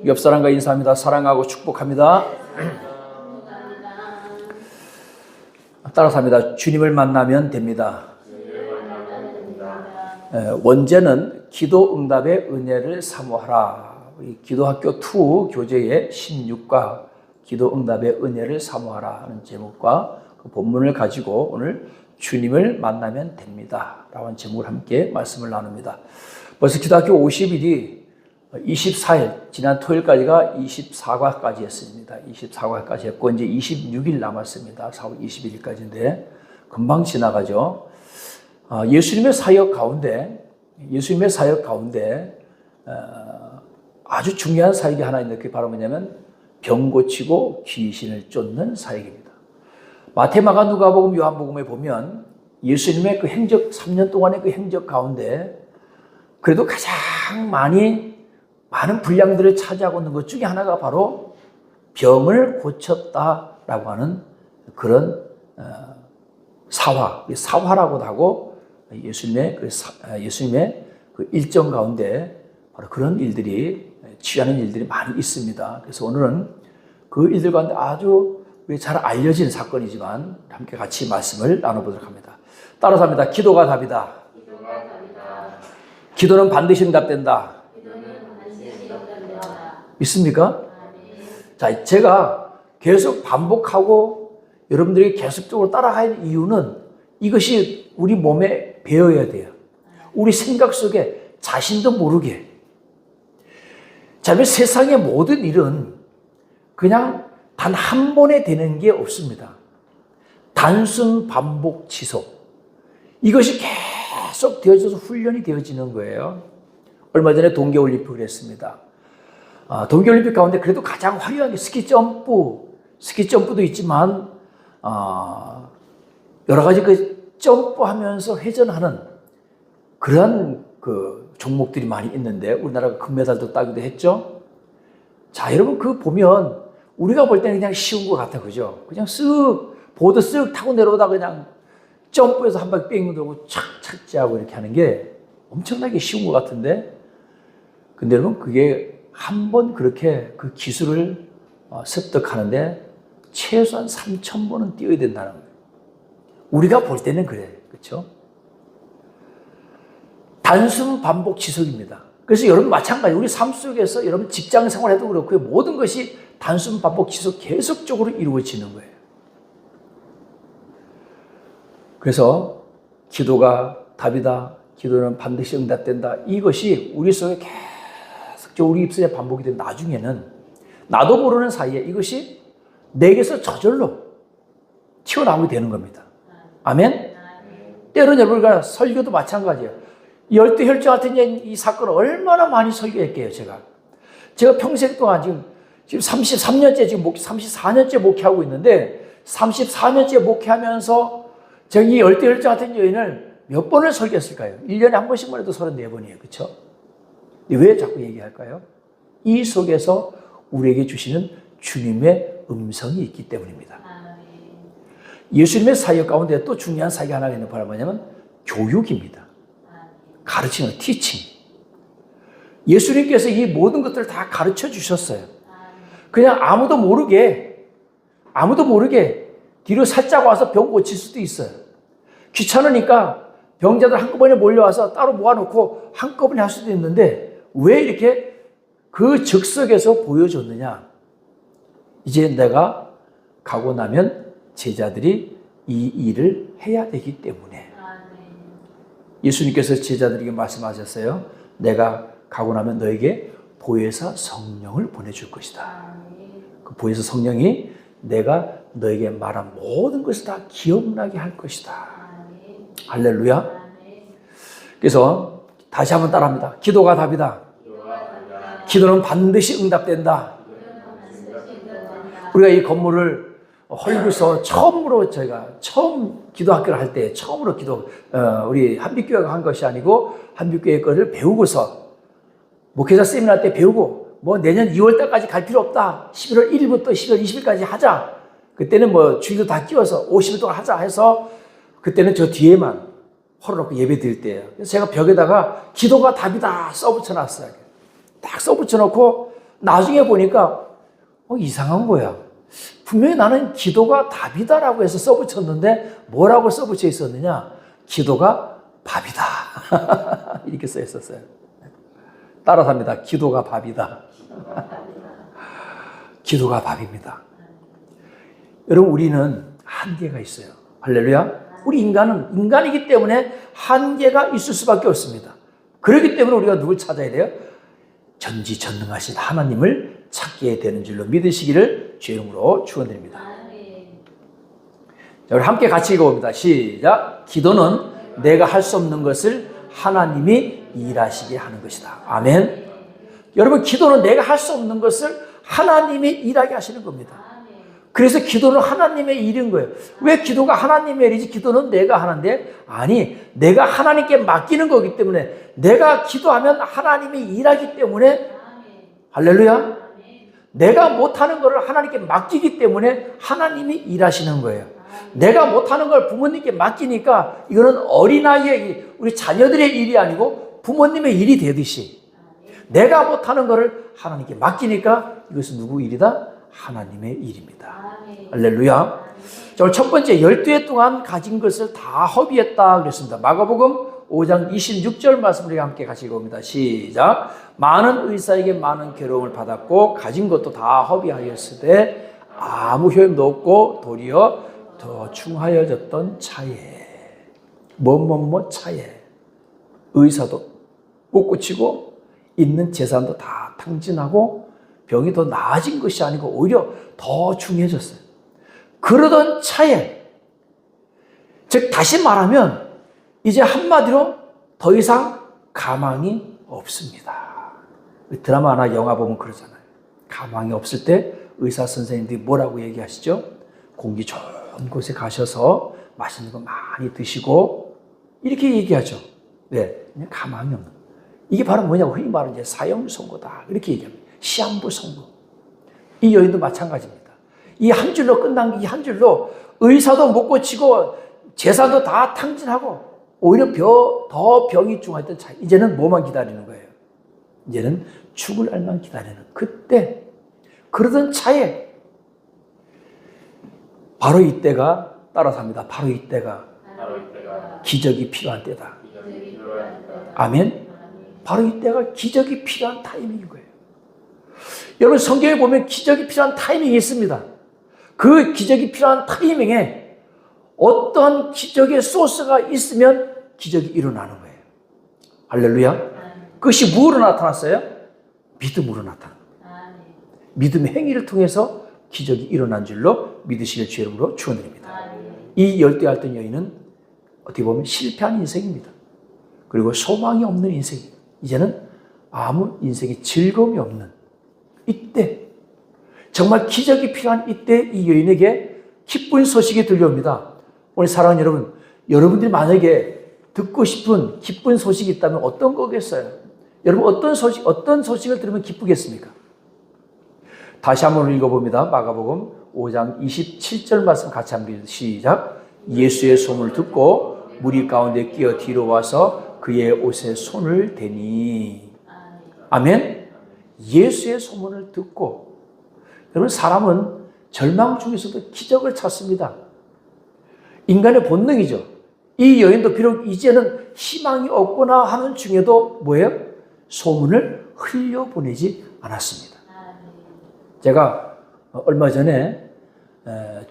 옆 사람과 인사합니다. 사랑하고 축복합니다. 따라서 합니다. 주님을 만나면 됩니다. 원제는 기도 응답의 은혜를 사모하라. 우리 기도학교 2 교재의 16과 기도 응답의 은혜를 사모하라 하는 제목과 그 본문을 가지고 오늘 주님을 만나면 됩니다 라는 제목을 함께 말씀을 나눕니다. 벌써 기도학교 50일이 24일, 지난 토요일까지가 24과까지 했습니다. 24과까지 했고 이제 26일 남았습니다. 4월 21일까지인데 금방 지나가죠. 예수님의 사역 가운데 아주 중요한 사역이 하나 있는데 그게 바로 뭐냐면 병 고치고 귀신을 쫓는 사역입니다. 마태, 마가, 누가복음, 요한복음에 보면 예수님의 그 행적 3년 동안의 그 행적 가운데 그래도 가장 많은 분량들을 차지하고 있는 것 중에 하나가 바로 병을 고쳤다라고 하는 그런 사화라고도 하고 예수님의 그 일정 가운데 바로 그런 일들이 취하는 일들이 많이 있습니다. 그래서 오늘은 그 일들 가운데 아주 잘 알려진 사건이지만 함께 같이 말씀을 나눠보도록 합니다. 따라서 합니다. 기도가 답이다. 기도는 반드시 응답된다. 믿습니까? 자, 제가 계속 반복하고 여러분들이 계속적으로 따라갈 이유는 이것이 우리 몸에 배어야 돼요. 우리 생각 속에 자신도 모르게. 자, 세상의 모든 일은 그냥 단 한 번에 되는 게 없습니다. 단순 반복 지속. 이것이 계속 되어져서 훈련이 되어지는 거예요. 얼마 전에 동계올림픽을 했습니다. 동계올림픽 가운데 그래도 가장 화려한 게 스키점프도 있지만 여러 가지 그 점프하면서 회전하는 그런 그 종목들이 많이 있는데 우리나라가 금메달도 따기도 했죠. 자, 여러분 그거 보면 우리가 볼 때는 그냥 쉬운 것 같아, 그죠? 그냥 보드 쓱 타고 내려오다 그냥 점프해서 한 바퀴 뺑 돌고 착착지하고 이렇게 하는 게 엄청나게 쉬운 것 같은데, 근데 여러분 그게 한 번 그렇게 그 기술을 습득하는데 최소한 3,000번은 뛰어야 된다는 거예요. 우리가 볼 때는 그래, 그렇죠? 단순 반복 지속입니다. 그래서 여러분 마찬가지, 우리 삶 속에서 여러분 직장 생활해도 그렇고요, 모든 것이 단순 반복 지속 계속적으로 이루어지는 거예요. 그래서 기도가 답이다, 기도는 반드시 응답된다, 이것이 우리 속에 계속 우리 입술에 반복이 된 나중에는 나도 모르는 사이에 이것이 내게서 저절로 튀어나오게 되는 겁니다. 아멘? 때로는 여러분과 설교도 마찬가지예요. 열두혈증 같은 이 사건을 얼마나 많이 설교했게요, 제가 평생 동안 지금 33년째, 지금 34년째 목회하고 있는데 34년째 목회하면서 제가 이 열두혈증 같은 여인을 몇 번을 설교했을까요? 1년에 한 번씩만 해도 34번이에요. 그렇죠? 왜 자꾸 얘기할까요? 이 속에서 우리에게 주시는 주님의 음성이 있기 때문입니다. 예수님의 사역 가운데 또 중요한 사역이 하나가 있는 바로 뭐냐면 교육입니다. 가르치는 티칭. 예수님께서 이 모든 것들을 다 가르쳐 주셨어요. 그냥 아무도 모르게 뒤로 살짝 와서 병 고칠 수도 있어요. 귀찮으니까 병자들 한꺼번에 몰려와서 따로 모아놓고 한꺼번에 할 수도 있는데 왜 이렇게 그 즉석에서 보여줬느냐? 이제 내가 가고 나면 제자들이 이 일을 해야 되기 때문에. 예수님께서 제자들에게 말씀하셨어요. 내가 가고 나면 너에게 보혜사 성령을 보내줄 것이다. 그 보혜사 성령이 내가 너에게 말한 모든 것을 다 기억나게 할 것이다. 할렐루야. 그래서 다시 한번 따라합니다. 기도가 답이다. 기도는 반드시 응답된다. 우리가 이 건물을 헐고서 처음 기도학교를 할 때 처음으로 우리 한빛교회가 한 것이 아니고 한빛교회 거를 배우고서 목회자 세미나 때 배우고 뭐 내년 2월 달까지 갈 필요 없다. 11월 1일부터 11월 20일까지 하자. 그때는 뭐 주일도 다 끼워서 50일 동안 하자 해서 그때는 저 뒤에만 헐어놓고 예배 드릴 때예요. 그래서 제가 벽에다가 기도가 답이다 써붙여놨어요. 딱 써붙여놓고 나중에 보니까 이상한 거야. 분명히 나는 기도가 답이다라고 해서 써붙였는데 뭐라고 써붙여 있었느냐? 기도가 밥이다. 이렇게 써 있었어요. 따라서 합니다. 기도가 밥이다. 기도가 밥입니다. 여러분, 우리는 한계가 있어요. 할렐루야. 우리 인간은 인간이기 때문에 한계가 있을 수밖에 없습니다. 그렇기 때문에 우리가 누굴 찾아야 돼요? 전지전능하신 하나님을 찾게 되는 줄로 믿으시기를 주의 이름으로 축원드립니다. 자, 우리 함께 같이 읽어봅니다. 시작. 기도는 내가 할 수 없는 것을 하나님이 일하시게 하는 것이다. 아멘. 여러분, 기도는 내가 할 수 없는 것을 하나님이 일하게 하시는 겁니다. 그래서 기도는 하나님의 일인 거예요. 왜 기도가 하나님의 일이지 기도는 내가 하는데? 아니, 내가 하나님께 맡기는 거기 때문에, 내가 기도하면 하나님이 일하기 때문에, 할렐루야. 내가 못하는 것을 하나님께 맡기기 때문에 하나님이 일하시는 거예요. 내가 못하는 걸 부모님께 맡기니까 이거는 어린아이의 우리 자녀들의 일이 아니고 부모님의 일이 되듯이, 내가 못하는 것을 하나님께 맡기니까 이것은 누구 일이다? 하나님의 일입니다. 할렐루야. 자, 오늘 첫 번째, 12해 동안 가진 것을 다 허비했다 그랬습니다. 마가복음 5장 26절 말씀을 함께 같이 읽어봅니다. 시작. 많은 의사에게 많은 괴로움을 받았고 가진 것도 다 허비하였으되 아무 효용도 없고 도리어 더 충하여졌던 차에, 차에 의사도 못 고치고 있는 재산도 다 탕진하고 병이 더 나아진 것이 아니고 오히려 더 중해졌어요. 그러던 차에, 즉 다시 말하면 이제 한마디로 더 이상 가망이 없습니다. 드라마 하나 영화 보면 그러잖아요. 가망이 없을 때 의사 선생님들이 뭐라고 얘기하시죠? 공기 좋은 곳에 가셔서 맛있는 거 많이 드시고 이렇게 얘기하죠. 왜? 그냥 가망이 없는. 이게 바로 뭐냐고 흔히 말하는 이제 사형선고다 이렇게 얘기합니다. 시한부 선고. 이 여인도 마찬가지입니다. 이 한 줄로 끝난 게 이 한 줄로 의사도 못 고치고 재산도 다 탕진하고 오히려 더 병이 중하였던 차이. 이제는 뭐만 기다리는 거예요? 이제는 죽을 날만 기다리는 그때, 그러던 차에 바로 이때가, 따라서 합니다. 바로 이때가 기적이 필요한 때다. 아멘. 바로 이때가 기적이 필요한 타이밍인 거예요. 여러분, 성경에 보면 기적이 필요한 타이밍이 있습니다. 그 기적이 필요한 타이밍에 어떤 기적의 소스가 있으면 기적이 일어나는 거예요. 할렐루야. 그것이 무엇으로 나타났어요? 믿음으로 나타난 거예요. 믿음의 행위를 통해서 기적이 일어난 줄로 믿으시길 주의 이름으로 축원드립니다. 이 열두 앓던 여인은 어떻게 보면 실패한 인생입니다. 그리고 소망이 없는 인생입니다. 이제는 아무 인생에 즐거움이 없는 이때, 정말 기적이 필요한 이때 이 여인에게 기쁜 소식이 들려옵니다. 오늘 사랑하는 여러분, 여러분들이 만약에 듣고 싶은 기쁜 소식이 있다면 어떤 거겠어요? 여러분, 어떤 소식을 들으면 기쁘겠습니까? 다시 한번 읽어봅니다. 마가복음 5장 27절 말씀 같이 한번 시작. 예수의 소문을 듣고 무리 가운데 끼어 뒤로 와서 그의 옷에 손을 대니. 아멘. 예수의 소문을 듣고. 여러분, 사람은 절망 중에서도 기적을 찾습니다. 인간의 본능이죠. 이 여인도 비록 이제는 희망이 없구나 하는 중에도 뭐예요? 소문을 흘려보내지 않았습니다. 제가 얼마 전에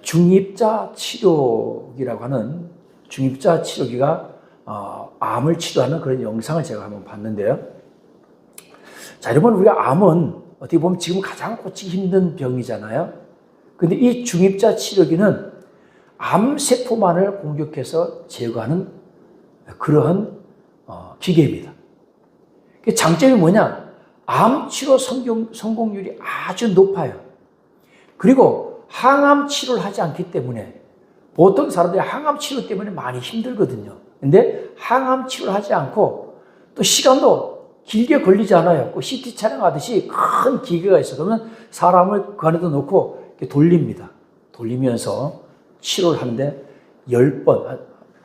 중입자 치료기라고 하는, 중입자 치료기가 암을 치료하는 그런 영상을 제가 한번 봤는데요. 자, 여러분, 우리가 암은 어떻게 보면 지금 가장 고치기 힘든 병이잖아요. 근데 이 중입자 치료기는 암세포만을 공격해서 제거하는 그러한 기계입니다. 장점이 뭐냐? 암 치료 성공률이 아주 높아요. 그리고 항암 치료를 하지 않기 때문에, 보통 사람들이 항암 치료 때문에 많이 힘들거든요. 근데 항암 치료를 하지 않고 또 시간도 길게 걸리지 않아요. CT 촬영하듯이 큰 기계가 있어. 그러면 사람을 그 안에도 놓고 이렇게 돌립니다. 돌리면서 치료를 하는데 10번,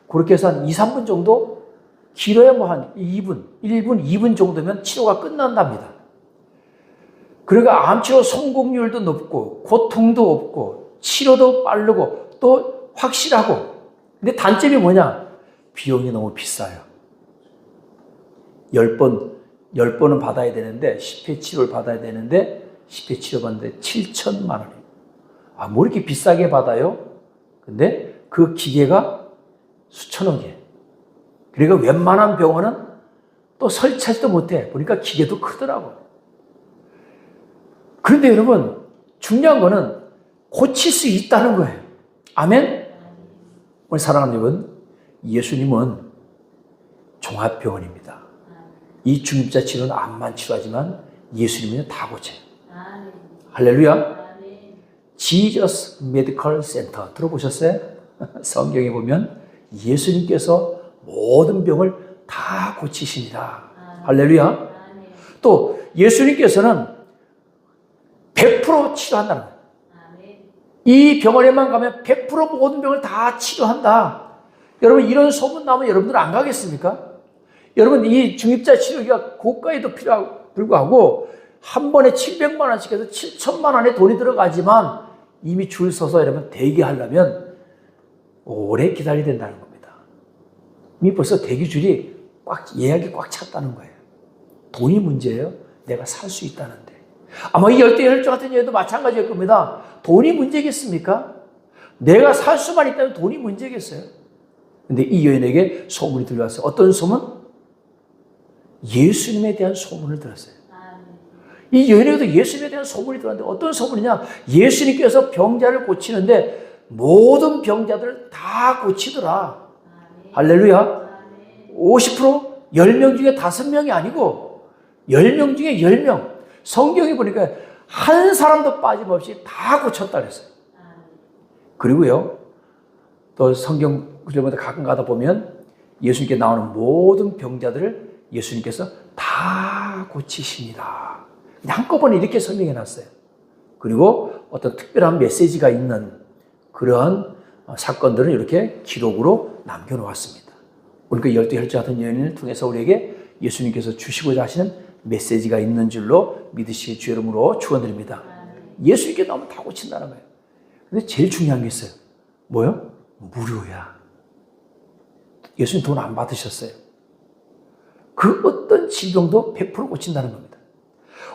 그렇게 해서 한 2, 3분 정도, 길어야 뭐 한 2분, 1분, 2분 정도면 치료가 끝난답니다. 그러니까 암치료 성공률도 높고 고통도 없고 치료도 빠르고 또 확실하고. 근데 단점이 뭐냐? 비용이 너무 비싸요. 10번은 받아야 되는데 10회 치료를 받아야 되는데 10회 치료 받는데 7천만 원이에요. 아, 뭐 이렇게 비싸게 받아요? 근데 그 기계가 수천억이에요. 그러니까 웬만한 병원은 또 설치하지도 못해. 보니까 기계도 크더라고요. 그런데 여러분, 중요한 거는 고칠 수 있다는 거예요. 아멘? 오늘 사랑하는 여러분, 예수님은 종합병원입니다. 이 중입자 치료는 암만 치료하지만 예수님은 다 고쳐요. 할렐루야. Jesus Medical Center 들어보셨어요? 성경에 보면 예수님께서 모든 병을 다 고치시니라. 할렐루야. 또 예수님께서는 100% 치료한다는 거예요. 이 병원에만 가면 100% 모든 병을 다 치료한다. 여러분, 이런 소문 나면 여러분들 안 가겠습니까? 여러분, 이 중입자 치료기가 고가에도 불구하고 한 번에 700만 원씩 해서 7천만 원의 돈이 들어가지만 이미 줄 서서 여러분 대기하려면 오래 기다려야 된다는 겁니다. 이미 벌써 대기줄이 예약이 꽉 찼다는 거예요. 돈이 문제예요? 내가 살 수 있다는데. 아마 이 열대혈주 같은 예도 마찬가지일 겁니다. 돈이 문제겠습니까? 내가 살 수만 있다면 돈이 문제겠어요? 근데 이 여인에게 소문이 들려왔어요. 어떤 소문? 예수님에 대한 소문을 들었어요. 이 여인에게도 예수님에 대한 소문이 들었는데 어떤 소문이냐? 예수님께서 병자를 고치는데 모든 병자들을 다 고치더라. 할렐루야. 50%? 10명 중에 5명이 아니고 10명 중에 10명. 성경에 보니까 한 사람도 빠짐없이 다 고쳤다 그랬어요. 그리고요, 또 성경 구절마다 가끔 가다 보면 예수님께 나오는 모든 병자들을 예수님께서 다 고치십니다. 한꺼번에 이렇게 설명해 놨어요. 그리고 어떤 특별한 메시지가 있는 그런 사건들을 이렇게 기록으로 남겨놓았습니다. 그러니까 열두혈주 같은 여인을 통해서 우리에게 예수님께서 주시고자 하시는 메시지가 있는 줄로 믿으시기 주 이름으로 축원드립니다. 예수님께 나오면 다 고친다는 거예요. 근데 제일 중요한 게 있어요. 뭐요? 무료야. 예수님 돈 안 받으셨어요. 그 어떤 질병도 100% 고친다는 겁니다.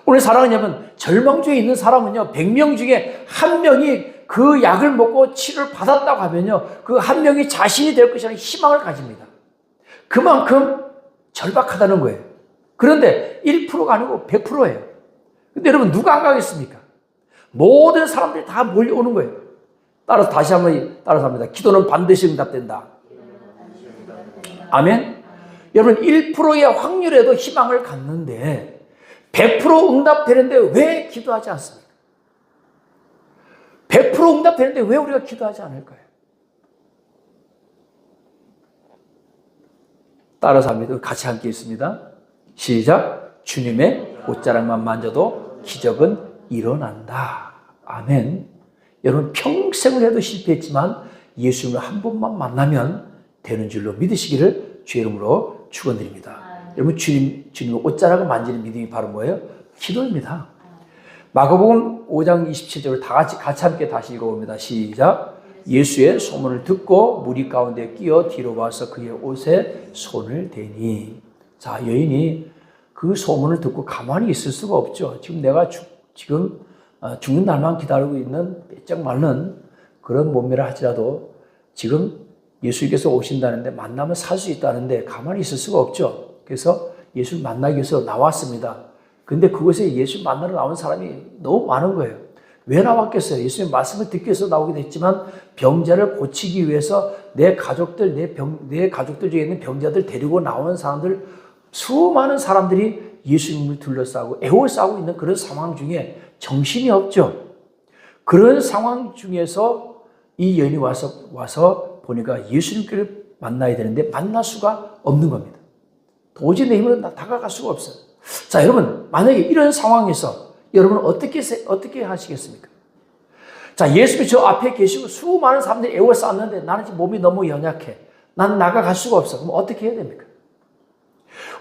오늘 사랑하는 여러분, 절망 중에 있는 사람은요, 100명 중에 1명이 그 약을 먹고 치료를 받았다고 하면요, 그 1명이 자신이 될 것이라는 희망을 가집니다. 그만큼 절박하다는 거예요. 그런데 1%가 아니고 100%예요. 근데 여러분, 누가 안 가겠습니까? 모든 사람들이 다 몰려오는 거예요. 따라서 다시 한번 따라서 합니다. 기도는 반드시 응답된다. 아멘? 여러분, 1%의 확률에도 희망을 갖는데 100% 응답되는데 왜 기도하지 않습니까? 100% 응답되는데 왜 우리가 기도하지 않을까요? 따라서 합니다. 같이 함께 있습니다. 시작. 주님의 옷자락만 만져도 기적은 일어난다. 아멘. 여러분, 평생을 해도 실패했지만 예수님을 한 번만 만나면 되는 줄로 믿으시기를 주 이름으로 축원드립니다. 여러분, 주님의 옷자락을 만지는 믿음이 바로 뭐예요? 기도입니다. 마가복음 5장 27절을 다 같이 함께 다시 읽어봅니다. 시작. 예수의 소문을 듣고 무리 가운데 끼어 뒤로 와서 그의 옷에 손을 대니. 자, 여인이 그 소문을 듣고 가만히 있을 수가 없죠. 지금 내가 죽는 날만 기다리고 있는 빼짝 마른 그런 몸매를 할지라도 지금 예수님께서 오신다는데 만나면 살 수 있다는데 가만히 있을 수가 없죠. 그래서 예수를 만나기 위해서 나왔습니다. 근데 그곳에 예수 만나러 나온 사람이 너무 많은 거예요. 왜 나왔겠어요? 예수님 말씀을 듣기 위해서 나오기도 했지만 병자를 고치기 위해서 내 가족들 중에 있는 병자들 데리고 나오는 사람들, 수많은 사람들이 예수님을 둘러싸고 애워싸고 있는 그런 상황 중에 정신이 없죠. 그런 상황 중에서 이 여인이 와서 보니까 예수님께를 만나야 되는데 만날 수가 없는 겁니다. 도저히 내 힘으로 다가갈 수가 없어요. 자, 여러분, 만약에 이런 상황에서 여러분은 어떻게 하시겠습니까? 자, 예수님이 저 앞에 계시고 수많은 사람들이 애워쌌는데 나는 지금 몸이 너무 연약해. 나는 나가갈 수가 없어. 그럼 어떻게 해야 됩니까?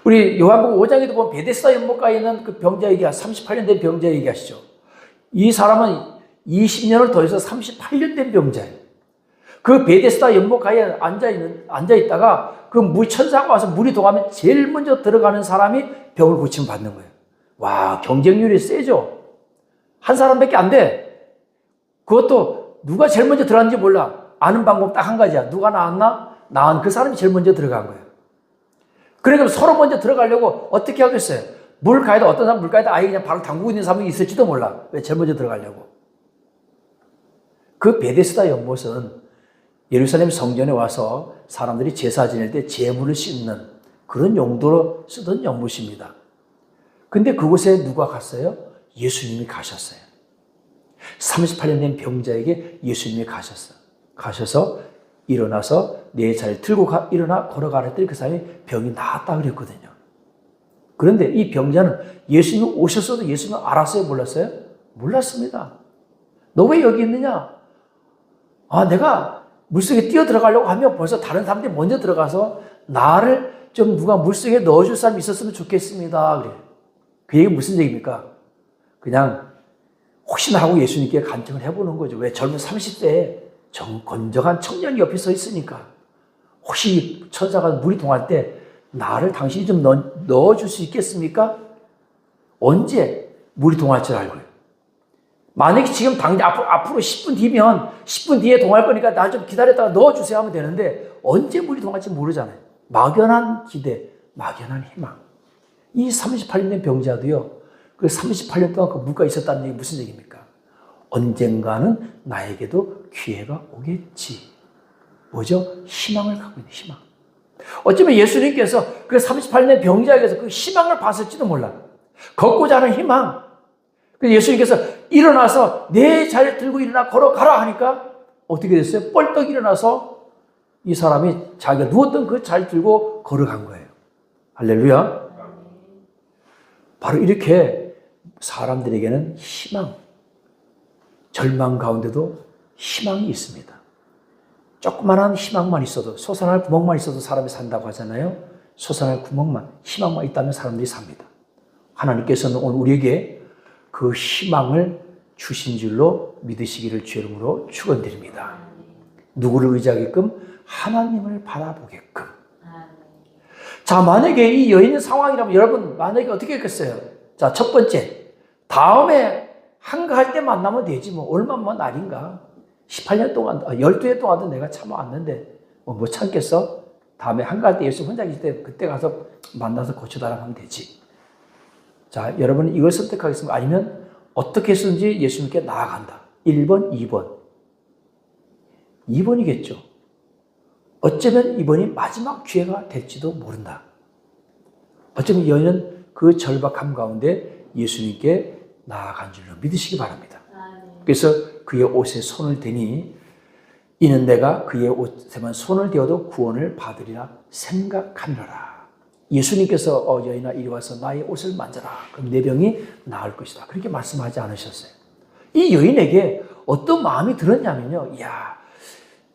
우리 요한복음 5장에도 보면 베데스다 연못가에 있는 그 병자 얘기, 38년 된 병자 얘기하시죠. 이 사람은 20년을 더해서 38년 된 병자예요. 그 베데스다 연못가에 앉아있다가 그 천사가 와서 물이 동하면 제일 먼저 들어가는 사람이 병을 고침을 받는 거예요. 와, 경쟁률이 세죠? 한 사람밖에 안 돼. 그것도 누가 제일 먼저 들어갔는지 몰라. 아는 방법 딱 한 가지야. 누가 나왔나? 나은 그 사람이 제일 먼저 들어간 거예요. 그러니까 서로 먼저 들어가려고 어떻게 하겠어요? 물가에다 어떤 사람 물가에다 아예 그냥 바로 담그고 있는 사람이 있을지도 몰라. 왜 제일 먼저 들어가려고? 그 베데스다 연못은 예루살렘 성전에 와서 사람들이 제사 지낼 때 제물을 씻는 그런 용도로 쓰던 연못입니다. 근데 그곳에 누가 갔어요? 예수님이 가셨어요. 38년 된 병자에게 예수님이 가셨어요. 가셔서 일어나서 내 자리를 들고 일어나 걸어가라 했더니 그 사람이 병이 나았다 그랬거든요. 그런데 이 병자는 예수님이 오셨어도 예수님은 알았어요? 몰랐어요? 몰랐습니다. 너 왜 여기 있느냐? 아, 내가 물속에 뛰어 들어가려고 하면 벌써 다른 사람들이 먼저 들어가서 나를 좀 누가 물속에 넣어줄 사람이 있었으면 좋겠습니다. 그래. 그 얘기 무슨 얘기입니까? 그냥 혹시나 하고 예수님께 간청을 해보는 거죠. 왜 젊은 30대에 건정한 청년이 옆에 서 있으니까 혹시 천사가 물이 동할 때 나를 당신이 좀 넣어줄 수 있겠습니까? 언제 물이 동할 줄 알고요. 만약에 지금 당장 앞으로 10분 뒤면 10분 뒤에 동할 거니까 나 좀 기다렸다가 넣어주세요 하면 되는데 언제 물이 동할지 모르잖아요. 막연한 기대, 막연한 희망. 이 38년 된 병자도요. 그 38년 동안 그 물가에 있었다는 얘기 무슨 얘기입니까? 언젠가는 나에게도 기회가 오겠지. 뭐죠? 희망을 갖고 있는 희망. 어쩌면 예수님께서 그 38년 병자에게서 그 희망을 봤을지도 몰라. 걷고자 하는 희망. 그래서 예수님께서 일어나서 내 자리를 들고 일어나 걸어가라 하니까 어떻게 됐어요? 뻘떡 일어나서 이 사람이 자기가 누웠던 그 자리를 들고 걸어간 거예요. 할렐루야. 바로 이렇게 사람들에게는 희망, 절망 가운데도 희망이 있습니다. 조그만한 희망만 있어도, 솟아날 구멍만 있어도 사람이 산다고 하잖아요. 솟아날 구멍만, 희망만 있다면 사람들이 삽니다. 하나님께서는 오늘 우리에게 그 희망을 주신 줄로 믿으시기를 주의 이름으로 축원드립니다. 누구를 의지하게끔? 하나님을 바라보게끔. 자, 만약에 이 여인의 상황이라면 여러분 만약에 어떻게 했겠어요? 자, 첫 번째, 다음에 한가할 때 만나면 되지 뭐 얼마만 날인가. 18년 동안 12해 동안도 내가 참아왔는데 뭐 참겠어? 다음에 한가할 때 예수 혼자 계실 때 그때 가서 만나서 고쳐달라고 하면 되지. 자, 여러분은 이걸 선택하겠습니까? 아니면 어떻게 해서든지 예수님께 나아간다. 1번, 2번. 2번이겠죠. 어쩌면 이번이 마지막 기회가 될지도 모른다. 어쩌면 여인은 그 절박함 가운데 예수님께 나아간 줄로 믿으시기 바랍니다. 그래서 그의 옷에 손을 대니 이는 내가 그의 옷에만 손을 대어도 구원을 받으리라 생각하느라. 예수님께서 여인아 이리 와서 나의 옷을 만져라. 그럼 내 병이 나을 것이다. 그렇게 말씀하지 않으셨어요. 이 여인에게 어떤 마음이 들었냐면요. 이야,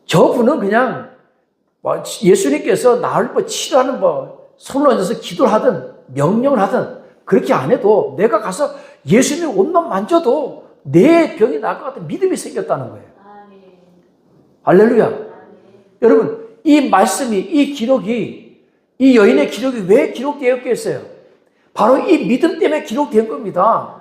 저분은 그냥 예수님께서 나을 것 치료하는 손을 얹어서 기도를 하든 명령을 하든 그렇게 안 해도 내가 가서 예수님 옷만 만져도 내 병이 나을 것 같은 믿음이 생겼다는 거예요. 할렐루야. 여러분, 이 말씀이, 이 기록이, 이 여인의 기록이 왜 기록되었겠어요? 바로 이 믿음 때문에 기록된 겁니다.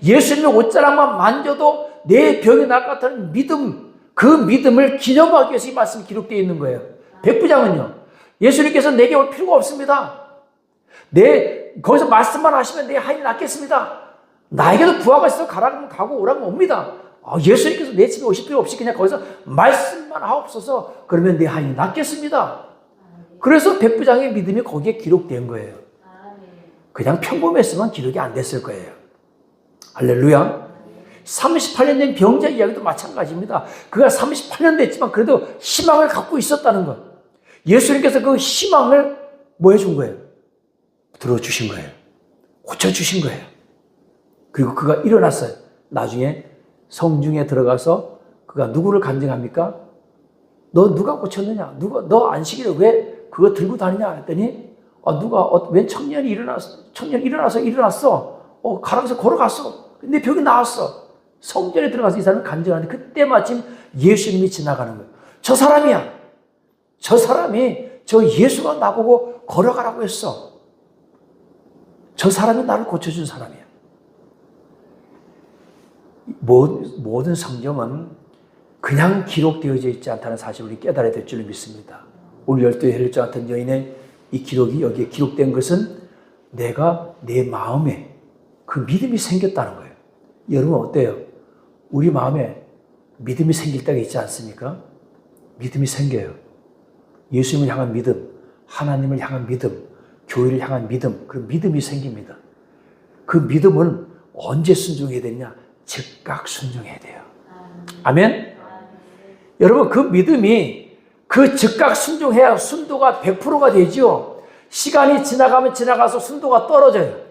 예수님의 옷자락만 만져도 내 병이 나을 것 같은 믿음, 그 믿음을 기념하기 위해서 이 말씀이 기록되어 있는 거예요. 백부장은요, 예수님께서 내게 올 필요가 없습니다. 거기서 말씀만 하시면 내 하인이 낫겠습니다. 나에게도 부하가 있어 가라면 가고 오라면 옵니다. 예수님께서 내 집에 오실 필요 없이 그냥 거기서 말씀만 하옵소서. 그러면 내 하인이 낫겠습니다. 그래서 백부장의 믿음이 거기에 기록된 거예요. 그냥 평범했으면 기록이 안 됐을 거예요. 할렐루야. 38년 된 병자 이야기도 마찬가지입니다. 그가 38년 됐지만 그래도 희망을 갖고 있었다는 것. 예수님께서 그 희망을 뭐 해준 거예요? 들어주신 거예요. 고쳐주신 거예요. 그리고 그가 일어났어요. 나중에 성중에 들어가서 그가 누구를 간증합니까? 너 누가 고쳤느냐? 너 안식일에 왜 그거 들고 다니냐? 했더니 웬 청년이 일어났어. 가라앉아서 걸어갔어. 내 병이 나았어. 성전에 들어가서 이 사람을 간증하는데 그때 마침 예수님이 지나가는 거예요. 저 사람이야. 저 사람이 저 예수가 나보고 걸어가라고 했어. 저 사람이 나를 고쳐준 사람이야. 모든 성경은 그냥 기록되어져 있지 않다는 사실을 우리 깨달아야 될 줄을 믿습니다. 우리 열두 혈혈자 같은 여인의 이 기록이 여기에 기록된 것은 내가 내 마음에 그 믿음이 생겼다는 거예요. 여러분 어때요? 우리 마음에 믿음이 생길 때가 있지 않습니까? 믿음이 생겨요. 예수님을 향한 믿음, 하나님을 향한 믿음, 교회를 향한 믿음, 그 믿음이 생깁니다. 그 믿음은 언제 순종해야 되냐? 즉각 순종해야 돼요. 아멘? 여러분 그 믿음이 그 즉각 순종해야 순도가 100%가 되죠. 시간이 지나가면 지나가서 순도가 떨어져요.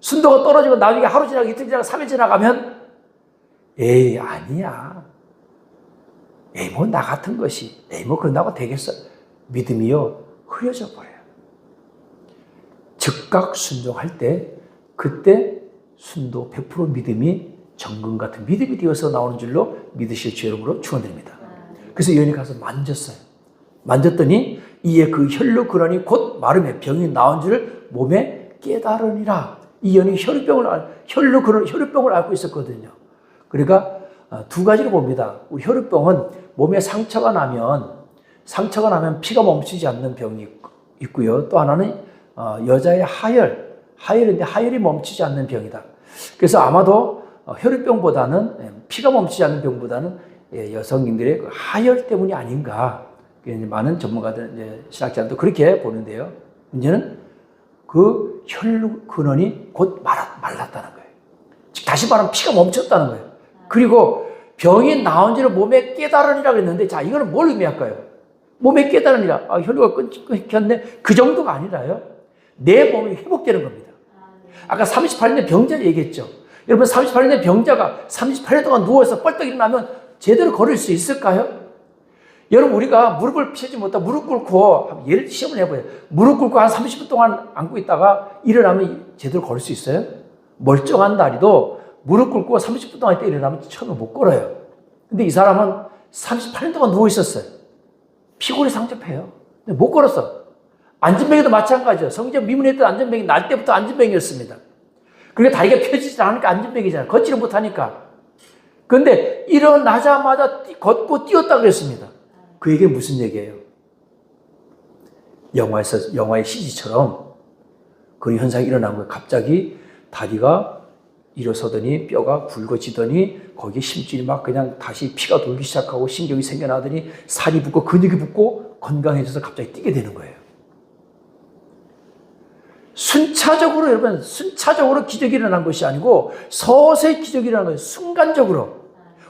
순도가 떨어지고 나중에 하루 지나고 이틀 지나고 3일 지나가면 에이 아니야. 에이 뭐 나 같은 것이 에이 뭐 그런다고 되겠어. 믿음이요 흐려져 버려요. 즉각 순종할 때 그때 순도 100% 믿음이 정금 같은 믿음이 되어서 나오는 줄로 믿으실 주 여러분으로 축원드립니다. 그래서 여인이 가서 만졌어요. 만졌더니 이에 그 혈루 근원이 곧 마름에 병이 나온 줄을 몸에 깨달으니라. 이 여인이 혈루병을 앓고 있었거든요. 그러니까 두 가지로 봅니다. 우리 혈루병은 몸에 상처가 나면 피가 멈추지 않는 병이 있고요. 또 하나는 여자의 하혈인데 하혈이 멈추지 않는 병이다. 그래서 아마도 혈루병보다는 피가 멈추지 않는 병보다는 여성님들의 그 하혈 때문이 아닌가. 많은 전문가들, 신학자들도 그렇게 보는데요. 문제는 그 혈루 근원이 곧 말랐다는 거예요. 즉 다시 말하면 피가 멈췄다는 거예요. 그리고 병이 나온 지를 몸에 깨달으니라고 했는데 자 이거는 뭘 의미할까요? 몸에 깨달으니라. 혈루가 끊겼네. 그 정도가 아니라요. 내 몸이 회복되는 겁니다. 아까 38년 병자 얘기했죠. 여러분 38년 병자가 38년 동안 누워서 뻘떡 일어나면 제대로 걸을 수 있을까요? 여러분 우리가 무릎을 펴지 못하고 무릎 꿇고 예를 시험을 해봐요. 무릎 꿇고 한 30분 동안 앉고 있다가 일어나면 제대로 걸을 수 있어요? 멀쩡한 다리도 무릎 꿇고 30분 동안 있다 일어나면 처음에 못 걸어요. 근데 이 사람은 38년 동안 누워 있었어요. 피골이 상접해요. 근데 못 걸었어. 안전뱅이도 마찬가지예요. 성경 미문했던 안전뱅이 날 때부터 안전뱅이였습니다. 그러니까 다리가 펴지지 않으니까 안전뱅이잖아요. 걷지를 못하니까. 그런데 일어나자마자 걷고 뛰었다 그랬습니다. 그 얘기는 무슨 얘기예요? 영화의 CG처럼 그런 현상이 일어난 거예요. 갑자기 다리가 일어서더니 뼈가 굵어지더니 거기에 심줄이 막 그냥 다시 피가 돌기 시작하고 신경이 생겨나더니 살이 붙고 근육이 붙고 건강해져서 갑자기 뛰게 되는 거예요. 순차적으로 기적이 일어난 것이 아니고 서서히 기적이 일어난 거예요. 순간적으로.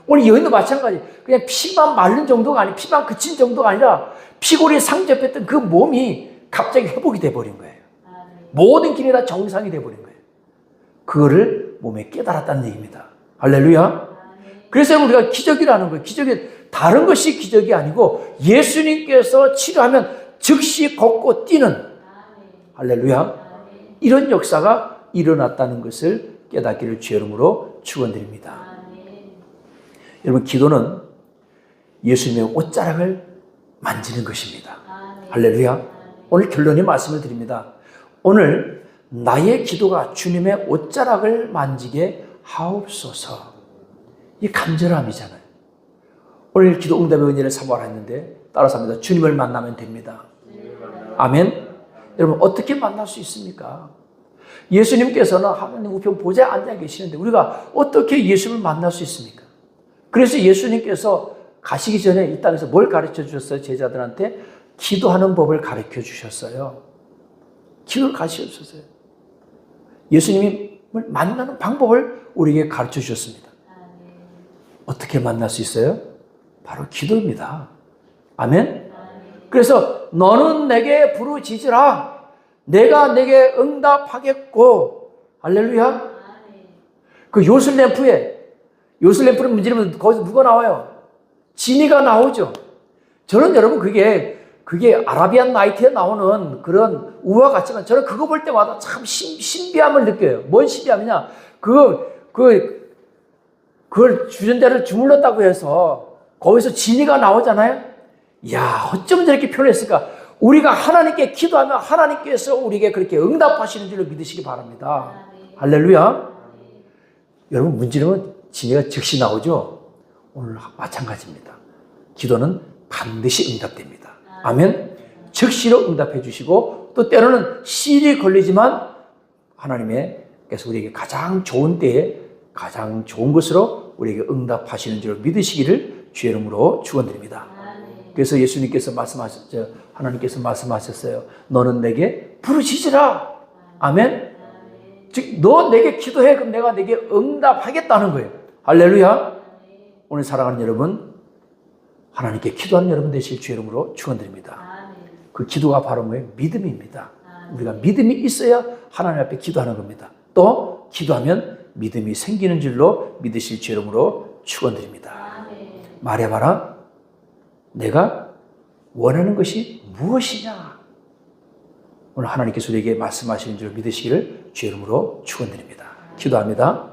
오늘 여인도 마찬가지. 그냥 피만 마른 정도가 아니, 피만 그친 정도가 아니라 피골이 상접했던 그 몸이 갑자기 회복이 돼버린 거예요. 모든 기능이 다 정상이 돼버린 거예요. 그거를 몸에 깨달았다는 얘기입니다. 할렐루야. 그래서 우리가 기적이라는 거예요. 다른 것이 기적이 아니고 예수님께서 치료하면 즉시 걷고 뛰는 할렐루야. 이런 역사가 일어났다는 것을 깨닫기를 주의 이름으로 축원드립니다. 여러분 기도는 예수님의 옷자락을 만지는 것입니다. 할렐루야. 오늘 결론의 말씀을 드립니다. 오늘 나의 기도가 주님의 옷자락을 만지게 하옵소서. 이 간절함이잖아요. 오늘 기도 응답의 은혜를 사모하였는데 따라서 합니다. 주님을 만나면 됩니다. 아멘. 여러분 어떻게 만날 수 있습니까? 예수님께서는 하나님 우편 보좌에 앉아 계시는데 우리가 어떻게 예수님을 만날 수 있습니까? 그래서 예수님께서 가시기 전에 이 땅에서 뭘 가르쳐 주셨어요? 제자들한테 기도하는 법을 가르쳐 주셨어요. 기도를 가르쳐 주셨어요. 예수님을 만나는 방법을 우리에게 가르쳐 주셨습니다. 어떻게 만날 수 있어요? 바로 기도입니다. 아멘? 그래서 너는 내게 부르짖으라. 내가 내게 응답하겠고. 할렐루야. 그 요술램프를 문지르면 거기서 누가 나와요? 지니가 나오죠. 저는 여러분 그게 그게 아라비안 나이트에 나오는 그런 우화 같지만 저는 그거 볼 때마다 참 신비함을 느껴요. 뭔 신비함이냐? 그걸 주전자를 주물렀다고 해서 거기서 진이가 나오잖아요. 이야, 어쩌면 저렇게 표현했을까? 우리가 하나님께 기도하면 하나님께서 우리에게 그렇게 응답하시는 줄로 믿으시기 바랍니다. 할렐루야. 여러분, 문제는 진이가 즉시 나오죠? 오늘 마찬가지입니다. 기도는 반드시 응답됩니다. 아멘. 즉시로 응답해 주시고 또 때로는 시일이 걸리지만 하나님께서 우리에게 가장 좋은 때에 가장 좋은 것으로 우리에게 응답하시는 줄 믿으시기를 주의 이름으로 축원드립니다. 그래서 예수님께서 말씀하셨죠. 하나님께서 말씀하셨어요. 너는 내게 부르짖으라. 아멘. 즉, 너 내게 기도해. 그럼 내가 내게 응답하겠다는 거예요. 할렐루야. 오늘 사랑하는 여러분, 하나님께 기도하는 여러분 되실 주의 이름으로 축원드립니다. 그 기도가 바로 뭐예요? 믿음입니다. 우리가 믿음이 있어야 하나님 앞에 기도하는 겁니다. 또 기도하면 믿음이 생기는 줄로 믿으실 주의 이름으로 축원드립니다. 말해봐라. 내가 원하는 것이 무엇이냐? 오늘 하나님께서 우리에게 말씀하시는 줄 믿으시기를 주의 이름으로 축원드립니다. 기도합니다.